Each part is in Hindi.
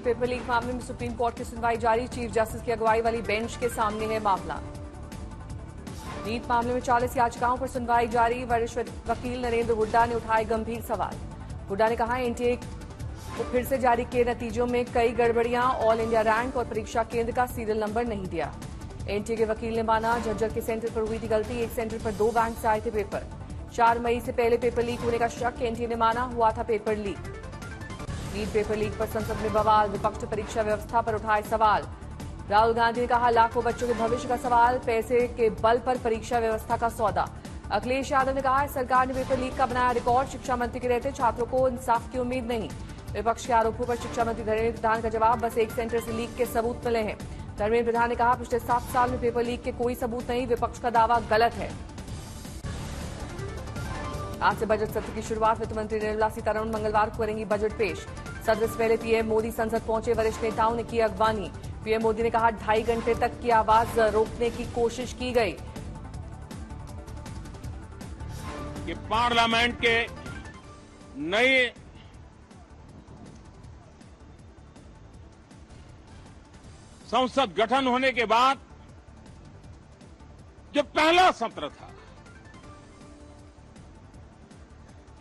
नीट पेपर लीक मामले में सुप्रीम कोर्ट की सुनवाई जारी। चीफ जस्टिस की अगुवाई वाली बेंच के सामने है मामला। नीट मामले में 40 याचिकाओं पर सुनवाई जारी। वरिष्ठ वकील नरेंद्र हुड्डा ने उठाए गंभीर सवाल। हुड्डा ने कहा, एनटीए को फिर से जारी किए नतीजों में कई गड़बड़ियां, ऑल इंडिया रैंक और परीक्षा केंद्र का सीरियल नंबर नहीं दिया। एनटीए के वकील ने माना, झज्जर के सेंटर पर हुई थी गलती। एक सेंटर पर 2 बैंक से आए थे पेपर। 4 मई से पहले पेपर लीक होने का शक। एनटीए ने माना हुआ था paper leak. NEET paper leak पर संसद में बवाल। विपक्ष परीक्षा व्यवस्था पर उठाए सवाल। राहुल गांधी ने कहा, लाखों बच्चों के भविष्य का सवाल, पैसे के बल पर परीक्षा व्यवस्था का सौदा। अखिलेश यादव ने कहा, सरकार ने पेपर लीक का बनाया रिकॉर्ड। शिक्षा मंत्री के रहते छात्रों को इंसाफ की उम्मीद नहीं। विपक्ष के आरोपों पर शिक्षा मंत्री धर्मेंद्र प्रधान का जवाब, बस एक सेंटर से लीक के सबूत मिले हैं। धर्मेंद्र प्रधान ने कहा, पिछले 7 साल में पेपर लीक के कोई सबूत नहीं। विपक्ष का दावा गलत है। आज से बजट सत्र की शुरुआत। वित्त मंत्री निर्मला सीतारमण मंगलवार को करेंगी बजट पेश। सत्र से पहले पीएम मोदी संसद पहुंचे। वरिष्ठ नेताओं ने की अगवानी। पीएम मोदी ने कहा, 2.5 घंटे तक की आवाज रोकने की कोशिश की गई। कि पार्लियामेंट के नए संसद गठन होने के बाद जो पहला सत्र था,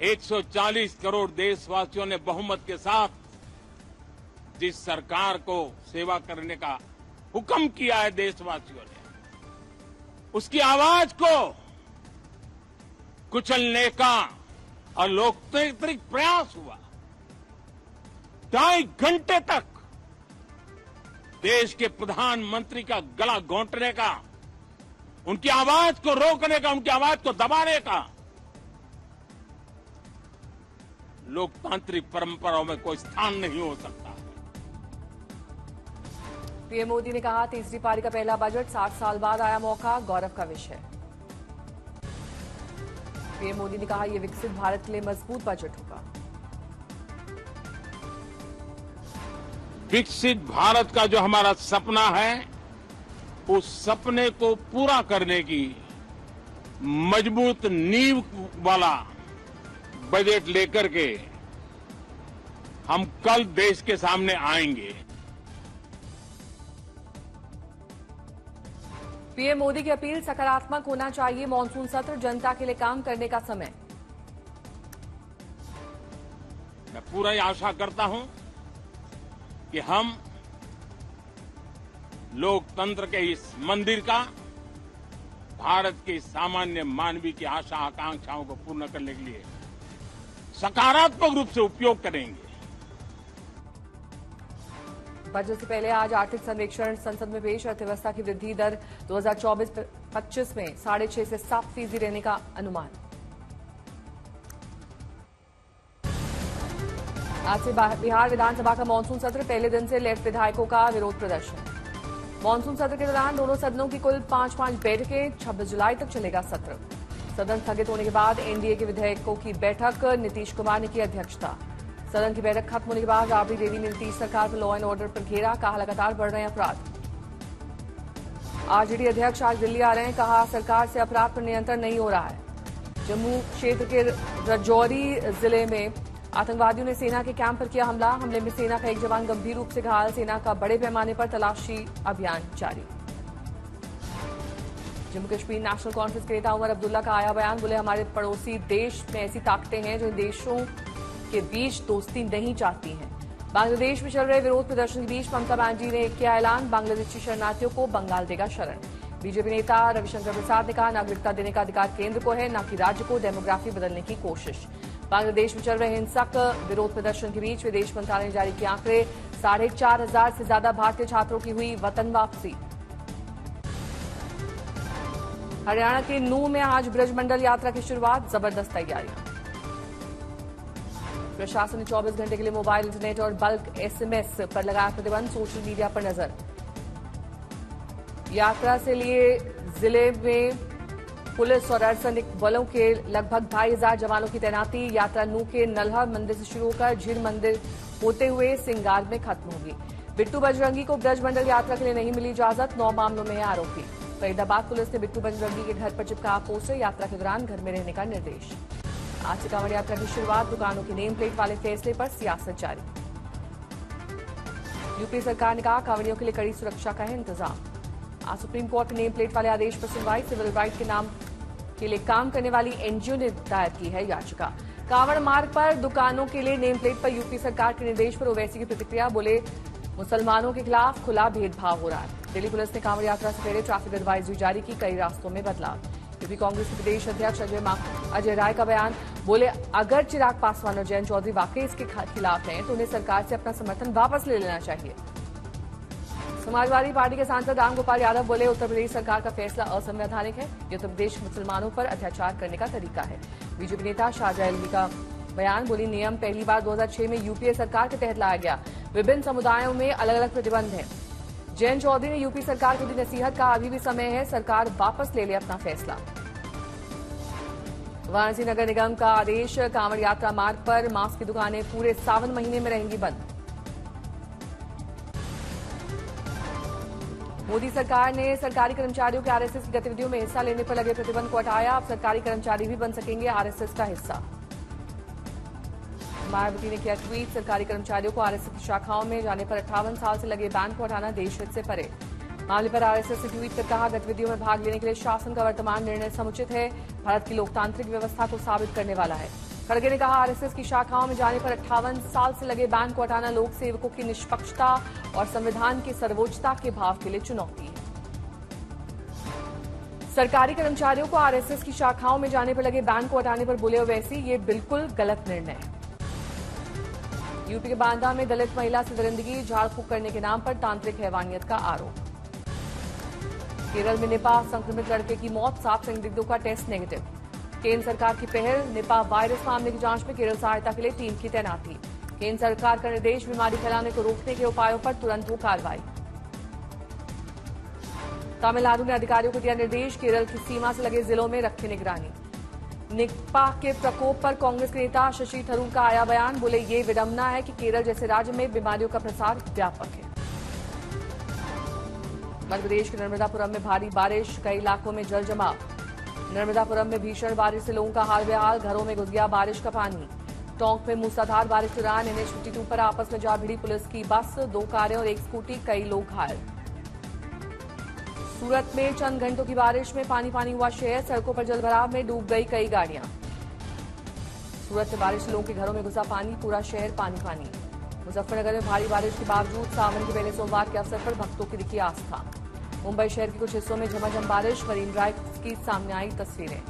140 करोड़ देशवासियों ने बहुमत के साथ जिस सरकार को सेवा करने का हुक्म किया है देशवासियों ने, उसकी आवाज को कुचलने का और लोकतांत्रिक प्रयास हुआ। 2.5 घंटे तक देश के प्रधानमंत्री का गला घोंटने का, उनकी आवाज को रोकने का, उनकी आवाज को दबाने का लोकतांत्रिक परंपराओं में कोई स्थान नहीं हो सकता। पीएम मोदी ने कहा, तीसरी पारी का पहला बजट, 60 साल बाद आया मौका, गौरव का विषय। पीएम मोदी ने कहा, यह विकसित भारत के लिए मजबूत बजट होगा। विकसित भारत का जो हमारा सपना है, उस सपने को पूरा करने की मजबूत नींव वाला बजट लेकर के हम कल देश के सामने आएंगे। पीएम मोदी की अपील, सकारात्मक होना चाहिए मॉनसून सत्र, जनता के लिए काम करने का समय। मैं पूरा आशा करता हूं कि हम लोकतंत्र के इस मंदिर का भारत के सामान्य मानवीय की आशा आकांक्षाओं को पूर्ण करने के लिए सकारात्मक रूप से उपयोग करेंगे। बजट से पहले आज आर्थिक सर्वेक्षण संसद में पेश। अर्थव्यवस्था की वृद्धि दर 2024-25 में 6.5 से 7% रहने का अनुमान। आज से बिहार विधानसभा का मानसून सत्र, पहले दिन से लेफ्ट विधायकों का विरोध प्रदर्शन। मानसून सत्र के दौरान दोनों सदनों की कुल 5-5 बैठकें। 26 जुलाई तक चलेगा सत्र। सदन स्थगित होने के बाद एनडीए के विधेयकों की बैठक, नीतीश कुमार ने की अध्यक्षता। सदन की बैठक खत्म होने के बाद राबड़ी देवी ने नीतीश सरकार पर लॉ एंड ऑर्डर पर घेरा। कहा, लगातार बढ़ रहे हैं अपराध। आरजेडी अध्यक्ष आज दिल्ली आ रहे हैं। कहा, सरकार से अपराध पर नियंत्रण नहीं हो रहा है। जम्मू क्षेत्र के राजौरी जिले में आतंकवादियों ने सेना के कैंप पर किया हमला। हमले में सेना का एक जवान गंभीर रूप से घायल। सेना का बड़े पैमाने पर तलाशी अभियान जारी। जम्मू कश्मीर नेशनल कॉन्फ्रेंस के नेता उमर अब्दुल्ला का आया बयान। बोले, हमारे पड़ोसी देश में ऐसी ताकतें हैं जो इन देशों के बीच दोस्ती नहीं चाहती हैं। बांग्लादेश में चल रहे विरोध प्रदर्शन के बीच ममता बनर्जी ने किया ऐलान, बांग्लादेशी शरणार्थियों को बंगाल देगा शरण। बीजेपी नेता रविशंकर प्रसाद ने कहा, नागरिकता देने का अधिकार केंद्र को है, न कि राज्य को। डेमोग्राफी बदलने की कोशिश। बांग्लादेश में चल रहे हिंसक विरोध प्रदर्शन के बीच विदेश मंत्रालय ने जारी किए आंकड़े। 4,500 से ज्यादा भारतीय छात्रों की हुई वतन वापसी। हरियाणा के नूंह में आज ब्रजमंडल यात्रा की शुरुआत, जबरदस्त तैयारियां। प्रशासन ने 24 घंटे के लिए मोबाइल, इंटरनेट और बल्क एसएमएस पर लगाया प्रतिबंध। सोशल मीडिया पर नजर। यात्रा से लिए जिले में पुलिस और अर्धसैनिक बलों के लगभग 2,500 जवानों की तैनाती। यात्रा नूंह के नल्हर मंदिर से शुरू होकर झीर मंदिर होते हुए सिंगार में खत्म होगी। बिट्टू बजरंगी को ब्रजमंडल यात्रा के लिए नहीं मिली इजाजत। 9 मामलों में है आरोपी। फरीदाबाद पुलिस ने बिट्टू बजरंगी के घर पर चिपका पोस्टर। यात्रा के दौरान घर में रहने का निर्देश। आज से कांवड़ यात्रा की शुरुआत। दुकानों के नेम प्लेट वाले फैसले पर सियासत जारी। यूपी सरकार ने कहा कांवड़ियों के लिए कड़ी सुरक्षा का है इंतजाम। आज सुप्रीम कोर्ट के नेम प्लेट वाले आदेश पर सुनवाई। सिविल राइट के नाम के लिए काम करने वाली एनजीओ ने दायर की है याचिका। कांवड़ मार्ग पर दुकानों के लिए नेम प्लेट पर यूपी सरकार के निर्देश पर ओवैसी की प्रतिक्रिया। बोले मुसलमानों के खिलाफ खुला भेदभाव हो रहा है। दिल्ली पुलिस ने कांवड़ यात्रा से पहले ट्रैफिक एडवाइजरी जारी की। कई रास्तों में बदलाव। यूपी कांग्रेस के प्रदेश अध्यक्ष अजय राय का बयान। बोले अगर चिराग पासवान और जयंत चौधरी वाकई इसके खिलाफ हैं तो उन्हें सरकार से अपना समर्थन वापस ले लेना चाहिए। समाजवादी पार्टी के सांसद रामगोपाल यादव बोले उत्तर प्रदेश सरकार का फैसला असंवैधानिक है। ये उत्तर प्रदेश मुसलमानों पर अत्याचार करने का तरीका है। बीजेपी नेता शाहजहां अली का बयान। बोली नियम पहली बार 2006 में यूपीए सरकार के तहत लाया गया। विभिन्न समुदायों में अलग अलग प्रतिबंध हैं। जयंत चौधरी ने यूपी सरकार को दी नसीहत। का अभी भी समय है, सरकार वापस ले ले अपना फैसला। वाराणसी नगर निगम का आदेश। कांवड़ यात्रा मार्ग पर मांस की दुकानें पूरे सावन महीने में रहेंगी बंद। मोदी सरकार ने सरकारी कर्मचारियों के आरएसएस की गतिविधियों में हिस्सा लेने पर लगे प्रतिबंध को हटाया। अब सरकारी कर्मचारी भी बन सकेंगे आरएसएस का हिस्सा। मायावती ने किया ट्वीट। सरकारी कर्मचारियों को आरएसएस की शाखाओं में जाने पर 58 साल से लगे बैन को हटाना देश हित से परे। मामले पर आरएसएस ने ट्वीट कर कहा गतिविधियों में भाग लेने के लिए शासन का वर्तमान निर्णय समुचित है, भारत की लोकतांत्रिक व्यवस्था को साबित करने वाला है। खड़गे ने कहा आरएसएस की शाखाओं में जाने पर 58 साल से लगे बैन को हटाना लोक सेवकों की निष्पक्षता और संविधान की सर्वोच्चता के भाव के लिए चुनौती है। सरकारी कर्मचारियों को आरएसएस की शाखाओं में जाने पर लगे बैन को हटाने पर बोले ओवैसी ये बिल्कुल गलत निर्णय है। यूपी के बांदा में दलित महिला से दरिंदगी झाड़ फूक करने के नाम पर तांत्रिक हैवानियत का आरोप। केरल में निपाह संक्रमित लड़के की मौत। 7 संदिग्धों का टेस्ट नेगेटिव। केंद्र सरकार की पहल। निपाह वायरस मामले की जांच में केरल सहायता के लिए टीम की तैनाती। केंद्र सरकार का निर्देश बीमारी फैलाने को रोकने के उपायों पर तुरंत हो कार्रवाई। तमिलनाडु ने अधिकारियों को दिया निर्देश। केरल की सीमा से लगे जिलों में रखे निगरानी। निपाह के प्रकोप पर कांग्रेस के नेता शशि थरूर का आया बयान। बोले ये विडंबना है कि केरल जैसे राज्य में बीमारियों का प्रसार व्यापक है। मध्य प्रदेश के नर्मदापुरम में भारी बारिश। कई इलाकों में जल जमाव। नर्मदापुरम में भीषण बारिश से लोगों का हाल बेहाल। घरों में घुस गया बारिश का पानी। टोंक में मूसलाधार बारिश के दौरान NH 52 पर आपस में जा भिड़ी पुलिस की बस। 2 कारें और 1 स्कूटी। कई लोग घायल। सूरत में चंद घंटों की बारिश में पानी पानी हुआ शहर। सड़कों पर जलभराव में डूब गई कई गाड़ियां। सूरत से बारिश से लोगों के घरों में घुसा पानी। पूरा शहर पानी पानी। मुजफ्फरनगर में भारी बारिश के बावजूद सावन के पहले सोमवार के अवसर पर भक्तों की दिखी आस्था। मुंबई शहर के कुछ हिस्सों में झमाझम बारिश। मरीन ड्राइव की सामने आई तस्वीरें।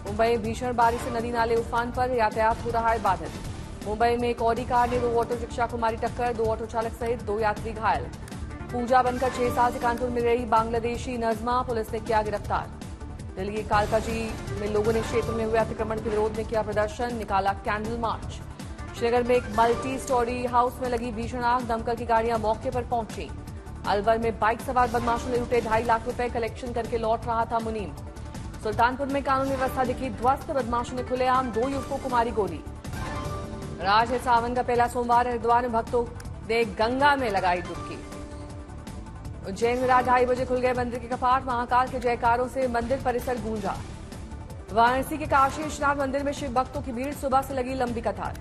मुंबई में भीषण बारिश से नदी नाले उफान पर। यातायात हो रहा है बाधित। मुंबई में एक ऑडी कार ने 2 ऑटो रिक्शा को मारी टक्कर। 2 ऑटो चालक सहित 2 यात्री घायल। पूजा बनकर 6 साल से कानपुर में रही बांग्लादेशी नजमा पुलिस ने किया गिरफ्तार। दिल्ली के कालकाजी में लोगों ने क्षेत्र में हुए अतिक्रमण के विरोध में किया प्रदर्शन। निकाला कैंडल मार्च। श्रीनगर में एक मल्टी स्टोरी हाउस में लगी भीषण आग। दमकल की गाड़ियां मौके पर पहुंची। अलवर में बाइक सवार बदमाशों ने लूटे 2.5 लाख रुपए। कलेक्शन करके लौट रहा था मुनीम। सुल्तानपुर में कानून व्यवस्था दिखी ध्वस्त। बदमाशों ने खुलेआम 2 युवकों को मारी गोली। राज है सावन का पहला सोमवार। हरिद्वार में भक्तों ने गंगा में लगाई डुबकी। उज्जैन में रात 2:30 बजे खुल गए मंदिर के कपाट। महाकाल के जयकारों से मंदिर परिसर गूंजा। वाराणसी के काशी विश्वनाथ मंदिर में शिव भक्तों की भीड़। सुबह से लगी लंबी कतार।